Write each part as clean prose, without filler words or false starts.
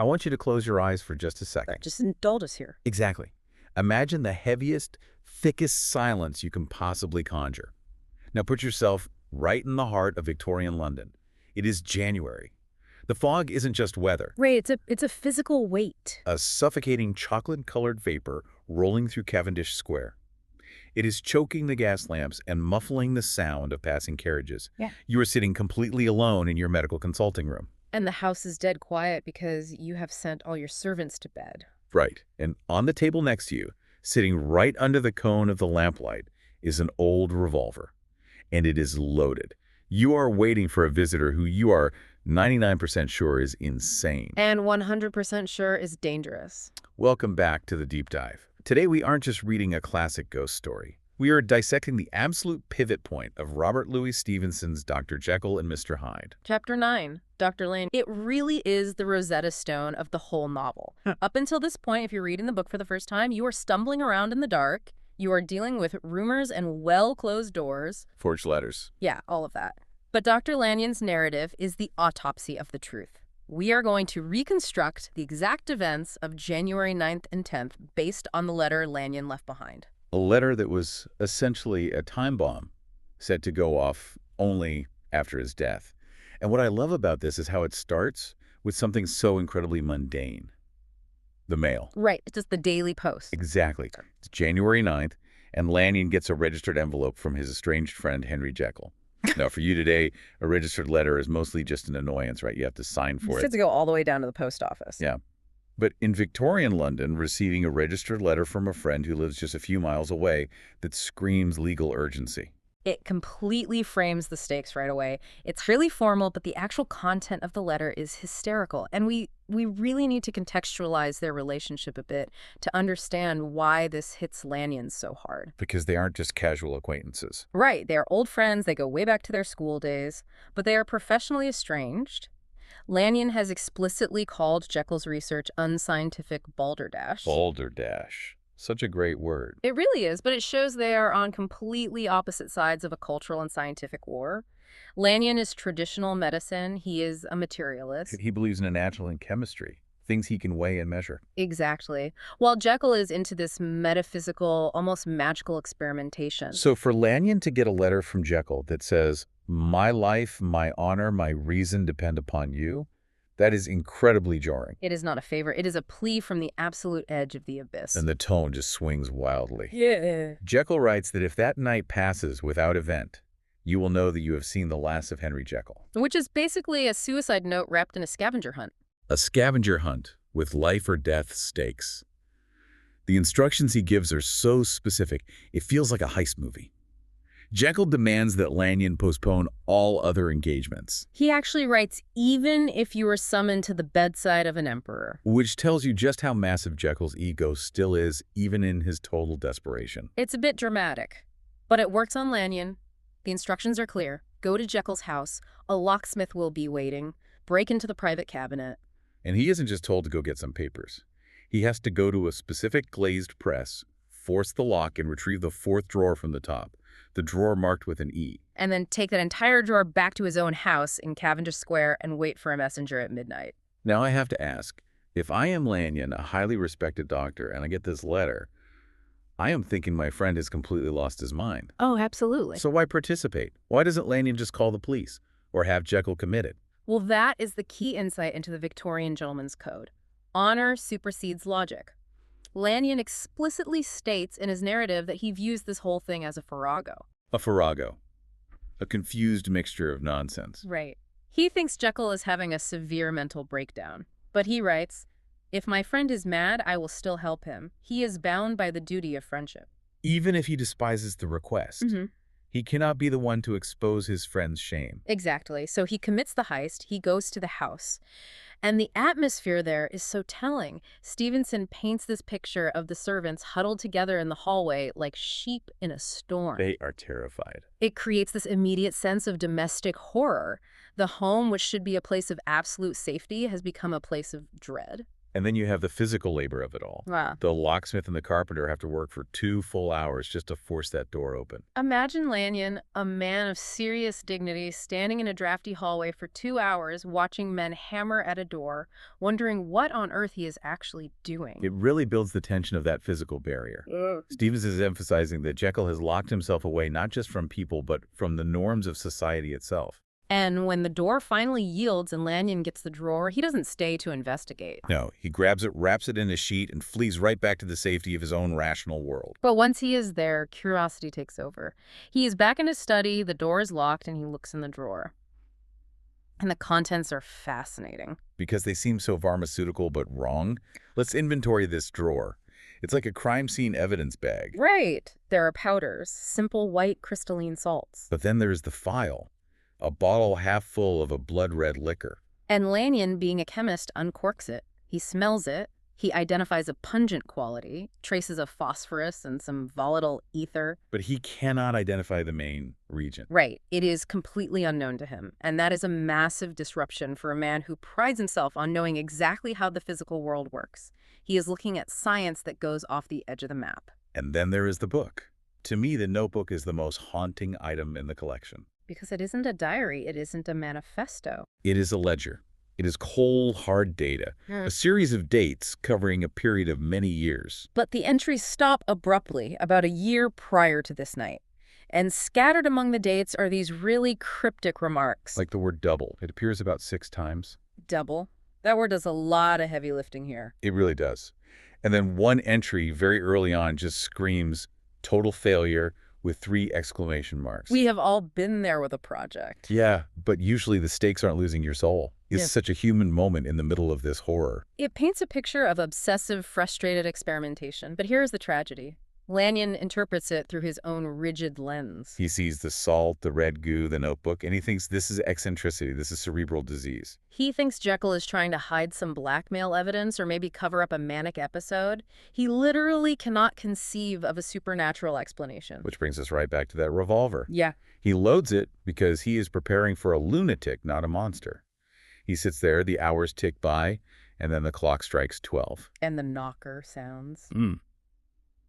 I want you to close your eyes for just a second. Right, just indulge us here. Exactly. Imagine the heaviest, thickest silence you can possibly conjure. Now put yourself right in the heart of Victorian London. It is January. The fog isn't just weather. Right, it's a physical weight. A suffocating chocolate-colored vapor rolling through Cavendish Square. It is choking the gas lamps and muffling the sound of passing carriages. Yeah. You are sitting completely alone in your medical consulting room. And the house is dead quiet because you have sent all your servants to bed. Right. And on the table next to you, sitting right under the cone of the lamplight, is an old revolver. And it is loaded. You are waiting for a visitor who you are 99% sure is insane. And 100% sure is dangerous. Welcome back to the Deep Dive. Today we aren't just reading a classic ghost story. We are dissecting the absolute pivot point of Robert Louis Stevenson's Dr. Jekyll and Mr. Hyde. Chapter 9, Dr. Lane. It really is the Rosetta Stone of the whole novel. Up until this point, if you're reading the book for the first time, you are stumbling around in the dark. You are dealing with rumors and well-closed doors. Forged letters. Yeah, all of that. But Dr. Lanyon's narrative is the autopsy of the truth. We are going to reconstruct the exact events of January 9th and 10th based on the letter Lanyon left behind. A letter that was essentially a time bomb, set to go off only after his death. And what I love about this is how it starts with something so incredibly mundane. The mail. Right, it's just the Daily Post. Exactly. It's January 9th, and Lanyon gets a registered envelope from his estranged friend, Henry Jekyll. Now, for you today, a registered letter is mostly just an annoyance, right? You have to sign for You it. have to go all the way down to the post office. Yeah. But in Victorian London, receiving a registered letter from a friend who lives just a few miles away that screams legal urgency. It completely frames the stakes right away. It's really formal, but the actual content of the letter is hysterical. And we really need to contextualize their relationship a bit to understand why this hits Lanyon so hard. Because they aren't just casual acquaintances. Right, they are old friends, they go way back to their school days, but they are professionally estranged. Lanyon has explicitly called Jekyll's research unscientific balderdash. Balderdash. Such a great word. It really is, but it shows they are on completely opposite sides of a cultural and scientific war. Lanyon is traditional medicine. He is a materialist. He believes in a natural and chemistry, things he can weigh and measure. Exactly. While Jekyll is into this metaphysical, almost magical experimentation. So for Lanyon to get a letter from Jekyll that says, "My life, my honor, my reason depend upon you," that is incredibly jarring. It is not a favor. It is a plea from the absolute edge of the abyss. And the tone just swings wildly. Yeah. Jekyll writes that if that night passes without event, you will know that you have seen the last of Henry Jekyll. Which is basically a suicide note wrapped in a scavenger hunt. A scavenger hunt with life or death stakes. The instructions he gives are so specific, it feels like a heist movie. Jekyll demands that Lanyon postpone all other engagements. He actually writes, even if you were summoned to the bedside of an emperor. Which tells you just how massive Jekyll's ego still is, even in his total desperation. It's a bit dramatic, but it works on Lanyon. The instructions are clear. Go to Jekyll's house. A locksmith will be waiting. Break into the private cabinet. And he isn't just told to go get some papers. He has to go to a specific glazed press, force the lock, and retrieve the fourth drawer from the top. The drawer marked with an E. And then take that entire drawer back to his own house in Cavendish Square and wait for a messenger at midnight. Now I have to ask, if I am Lanyon, a highly respected doctor, and I get this letter, I am thinking my friend has completely lost his mind. Oh, absolutely. So why participate? Why doesn't Lanyon just call the police or have Jekyll committed? Well, that is the key insight into the Victorian gentleman's code. Honor supersedes logic. Lanyon explicitly states in his narrative that he views this whole thing as a farrago. A farrago. A confused mixture of nonsense. Right. He thinks Jekyll is having a severe mental breakdown. But he writes, "If my friend is mad, I will still help him. He is bound by the duty of friendship." Even if he despises the request, he cannot be the one to expose his friend's shame. Exactly. So he commits the heist. He goes to the house. And the atmosphere there is so telling. Stevenson paints this picture of the servants huddled together in the hallway like sheep in a storm. They are terrified. It creates this immediate sense of domestic horror. The home, which should be a place of absolute safety, has become a place of dread. And then you have the physical labor of it all. Wow. The locksmith and the carpenter have to work for 2 full hours just to force that door open. Imagine Lanyon, a man of serious dignity, standing in a drafty hallway for 2 hours, watching men hammer at a door, wondering what on earth he is actually doing. It really builds the tension of that physical barrier. Stevens is emphasizing that Jekyll has locked himself away not just from people, but from the norms of society itself. And when the door finally yields and Lanyon gets the drawer, he doesn't stay to investigate. No, he grabs it, wraps it in a sheet, and flees right back to the safety of his own rational world. But once he is there, curiosity takes over. He is back in his study, the door is locked, and he looks in the drawer. And the contents are fascinating. Because they seem so pharmaceutical but wrong, let's inventory this drawer. It's like a crime scene evidence bag. Right. There are powders, simple white crystalline salts. But then there's the phial, a bottle half full of a blood-red liquor. And Lanyon, being a chemist, uncorks it. He smells it. He identifies a pungent quality, traces of phosphorus and some volatile ether. But he cannot identify the main reagent. Right. It is completely unknown to him. And that is a massive disruption for a man who prides himself on knowing exactly how the physical world works. He is looking at science that goes off the edge of the map. And then there is the book. To me, the notebook is the most haunting item in the collection. Because it isn't a diary, it isn't a manifesto. It is a ledger. It is cold, hard data, a series of dates covering a period of many years. But the entries stop abruptly about a year prior to this night. And scattered among the dates are these really cryptic remarks. Like the word double. It appears about 6 times. Double. That word does a lot of heavy lifting here. It really does. And then one entry very early on just screams total failure with 3 exclamation marks. We have all been there with a project. Yeah, but usually the stakes aren't losing your soul. It's Yes. such a human moment in the middle of this horror. It paints a picture of obsessive, frustrated experimentation. But here's the tragedy. Lanyon interprets it through his own rigid lens. He sees the salt, the red goo, the notebook, and he thinks this is eccentricity, this is cerebral disease. He thinks Jekyll is trying to hide some blackmail evidence or maybe cover up a manic episode. He literally cannot conceive of a supernatural explanation. Which brings us right back to that revolver. Yeah. He loads it because he is preparing for a lunatic, not a monster. He sits there, the hours tick by, and then the clock strikes 12. And the knocker sounds.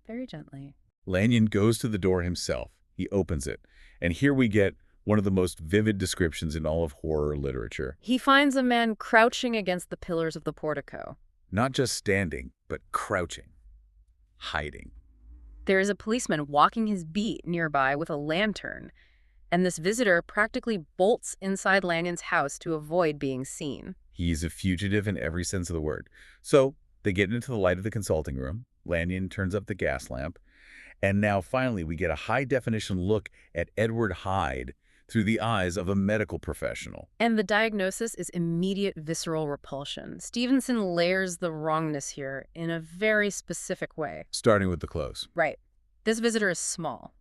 Very gently. Lanyon goes to the door himself. He opens it. And here we get one of the most vivid descriptions in all of horror literature. He finds a man crouching against the pillars of the portico. Not just standing, but crouching, hiding. There is a policeman walking his beat nearby with a lantern, and this visitor practically bolts inside Lanyon's house to avoid being seen. He's a fugitive in every sense of the word. So they get into the light of the consulting room. Lanyon turns up the gas lamp. And now finally we get a high-definition look at Edward Hyde through the eyes of a medical professional. And the diagnosis is immediate visceral repulsion. Stevenson layers the wrongness here in a very specific way. Starting with the clothes. Right. This visitor is small.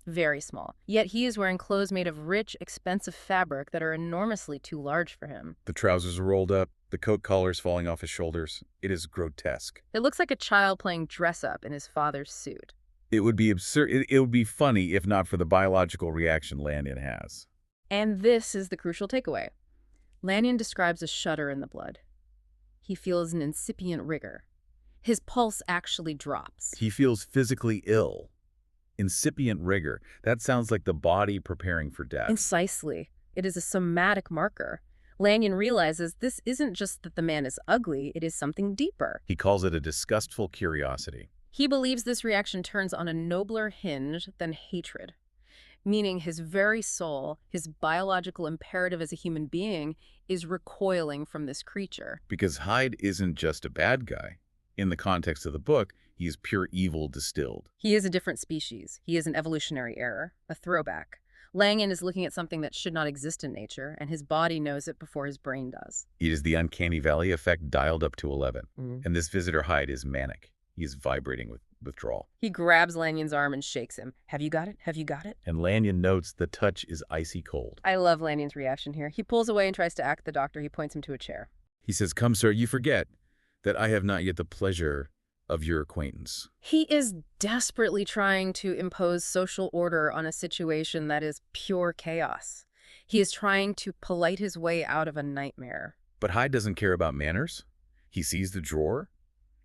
Very small. Yet he is wearing clothes made of rich, expensive fabric that are enormously too large for him. The trousers are rolled up, the coat collar's falling off his shoulders. It is grotesque. It looks like a child playing dress-up in his father's suit. It would be absurd. It would be funny if not for the biological reaction Lanyon has. And this is the crucial takeaway. Lanyon describes a shudder in the blood. He feels an incipient rigor. His pulse actually drops. He feels physically ill. Incipient rigor. That sounds like the body preparing for death. Precisely. It is a somatic marker. Lanyon realizes this isn't just that the man is ugly, it is something deeper. He calls it a disgustful curiosity. He believes this reaction turns on a nobler hinge than hatred, meaning his very soul, his biological imperative as a human being, is recoiling from this creature. Because Hyde isn't just a bad guy. In the context of the book, he is pure evil distilled. He is a different species. He is an evolutionary error, a throwback. Lanyon is looking at something that should not exist in nature, and his body knows it before his brain does. It is the uncanny valley effect dialed up to 11. And this visitor Hyde is manic. He is vibrating with withdrawal. He grabs Lanyon's arm and shakes him. Have you got it? Have you got it? And Lanyon notes the touch is icy cold. I love Lanyon's reaction here. He pulls away and tries to act the doctor. He points him to a chair. He says, "Come, sir, you forget that I have not yet the pleasure of your acquaintance." He is desperately trying to impose social order on a situation that is pure chaos. He is trying to polite his way out of a nightmare. But Hyde doesn't care about manners. He sees the drawer.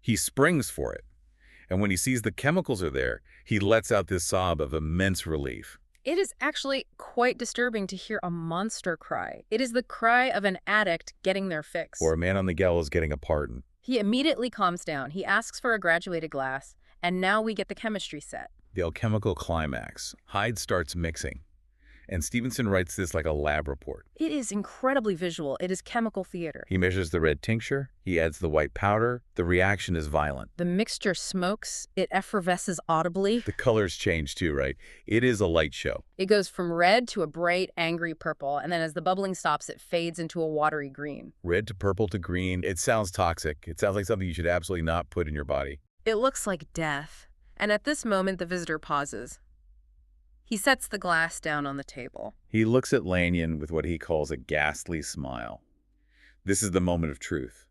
He springs for it. And when he sees the chemicals are there, he lets out this sob of immense relief. It is actually quite disturbing to hear a monster cry. It is the cry of an addict getting their fix. Or a man on the gallows getting a pardon. He immediately calms down. He asks for a graduated glass, and now we get the chemistry set. The alchemical climax. Hyde starts mixing. And Stevenson writes this like a lab report. It is incredibly visual. It is chemical theater. He measures the red tincture. He adds the white powder. The reaction is violent. The mixture smokes. It effervesces audibly. The colors change too, right? It is a light show. It goes from red to a bright, angry purple, and then as the bubbling stops, it fades into a watery green. Red to purple to green. It sounds toxic. It sounds like something you should absolutely not put in your body. It looks like death. And at this moment, the visitor pauses. He sets the glass down on the table. He looks at Lanyon with what he calls a ghastly smile. This is the moment of truth.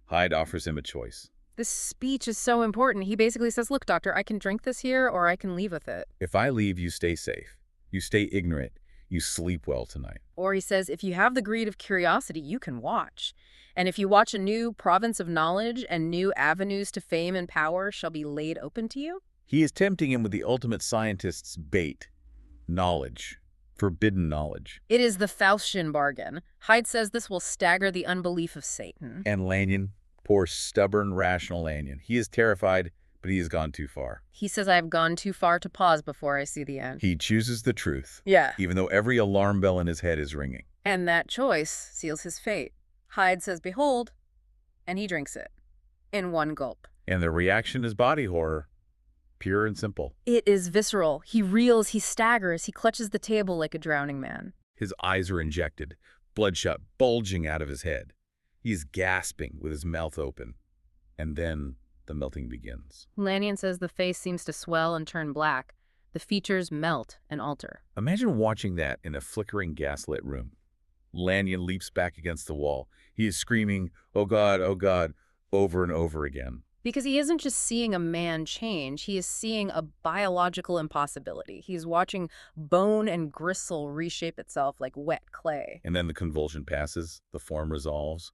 Hyde offers him a choice. This speech is so important. He basically says, look, doctor, I can drink this here or I can leave with it. If I leave, you stay safe. You stay ignorant. You sleep well tonight. Or he says, if you have the greed of curiosity, you can watch. And if you watch, a new province of knowledge and new avenues to fame and power shall be laid open to you. He is tempting him with the ultimate scientist's bait. Knowledge. Forbidden knowledge. It is the Faustian bargain. Hyde says this will stagger the unbelief of Satan. And Lanyon, poor stubborn, rational Lanyon. He is terrified, but he has gone too far. He says, I have gone too far to pause before I see the end. He chooses the truth. Yeah. Even though every alarm bell in his head is ringing. And that choice seals his fate. Hyde says, behold, and he drinks it in one gulp. And the reaction is body horror. Pure and simple. It is visceral. He reels, he staggers, he clutches the table like a drowning man. His eyes are injected, bloodshot bulging out of his head. He is gasping with his mouth open. And then the melting begins. Lanyon says the face seems to swell and turn black. The features melt and alter. Imagine watching that in a flickering gaslit room. Lanyon leaps back against the wall. He is screaming, oh God, over and over again. Because he isn't just seeing a man change, he is seeing a biological impossibility. He's watching bone and gristle reshape itself like wet clay. And then the convulsion passes, the form resolves,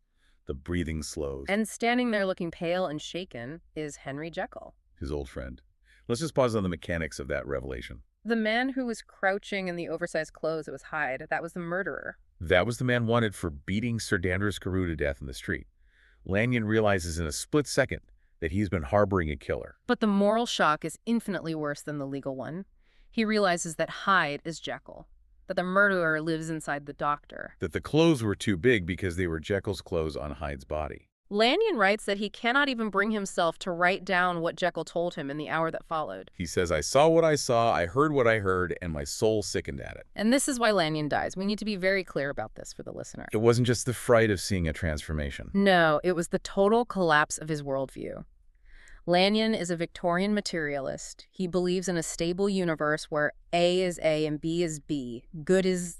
the breathing slows. And standing there looking pale and shaken is Henry Jekyll. His old friend. Let's just pause on the mechanics of that revelation. The man who was crouching in the oversized clothes that was Hyde, that was the murderer. That was the man wanted for beating Sir Danvers Carew to death in the street. Lanyon realizes in a split second that he's been harboring a killer. But the moral shock is infinitely worse than the legal one. He realizes that Hyde is Jekyll, that the murderer lives inside the doctor. That the clothes were too big because they were Jekyll's clothes on Hyde's body. Lanyon writes that he cannot even bring himself to write down what Jekyll told him in the hour that followed. He says, I saw what I saw, I heard what I heard, and my soul sickened at it. And this is why Lanyon dies. We need to be very clear about this for the listener. It wasn't just the fright of seeing a transformation. No, it was the total collapse of his worldview. Lanyon is a Victorian materialist. He believes in a stable universe where A is A and B is B. Good is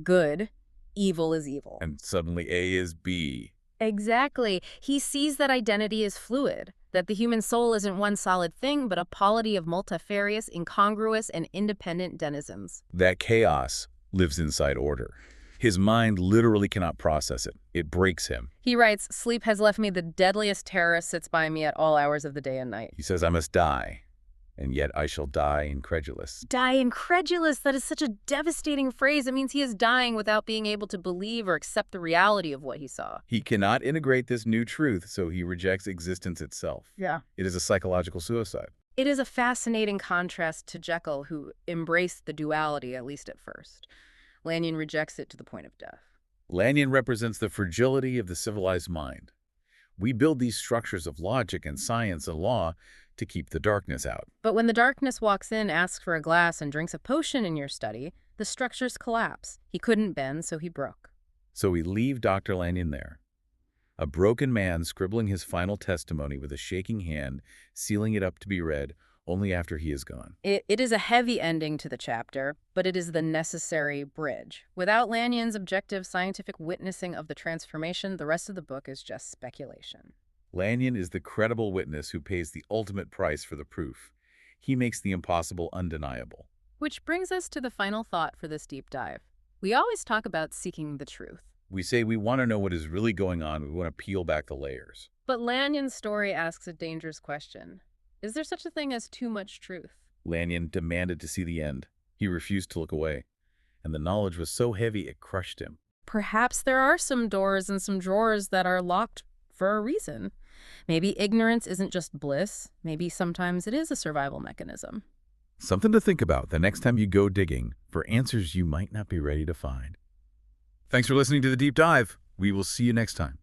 good, evil is evil. And suddenly A is B. Exactly. He sees that identity is fluid, that the human soul isn't one solid thing, but a polity of multifarious, incongruous, and independent denizens. That chaos lives inside order. His mind literally cannot process it. It breaks him. He writes, sleep has left me the deadliest terror sits by me at all hours of the day and night. He says, I must die, and yet I shall die incredulous. Die incredulous? That is such a devastating phrase. It means he is dying without being able to believe or accept the reality of what he saw. He cannot integrate this new truth, so he rejects existence itself. Yeah. It is a psychological suicide. It is a fascinating contrast to Jekyll, who embraced the duality, at least at first. Lanyon rejects it to the point of death. Lanyon represents the fragility of the civilized mind. We build these structures of logic and science and law to keep the darkness out. But when the darkness walks in, asks for a glass, and drinks a potion in your study, the structures collapse. He couldn't bend, so he broke. So we leave Dr. Lanyon there, a broken man scribbling his final testimony with a shaking hand, sealing it up to be read only after he is gone. It is a heavy ending to the chapter, but it is the necessary bridge. Without Lanyon's objective scientific witnessing of the transformation, the rest of the book is just speculation. Lanyon is the credible witness who pays the ultimate price for the proof. He makes the impossible undeniable. Which brings us to the final thought for this deep dive. We always talk about seeking the truth. We say we want to know what is really going on. We want to peel back the layers. But Lanyon's story asks a dangerous question. Is there such a thing as too much truth? Lanyon demanded to see the end. He refused to look away, and the knowledge was so heavy it crushed him. Perhaps there are some doors and some drawers that are locked for a reason. Maybe ignorance isn't just bliss. Maybe sometimes it is a survival mechanism. Something to think about the next time you go digging for answers you might not be ready to find. Thanks for listening to The Deep Dive. We will see you next time.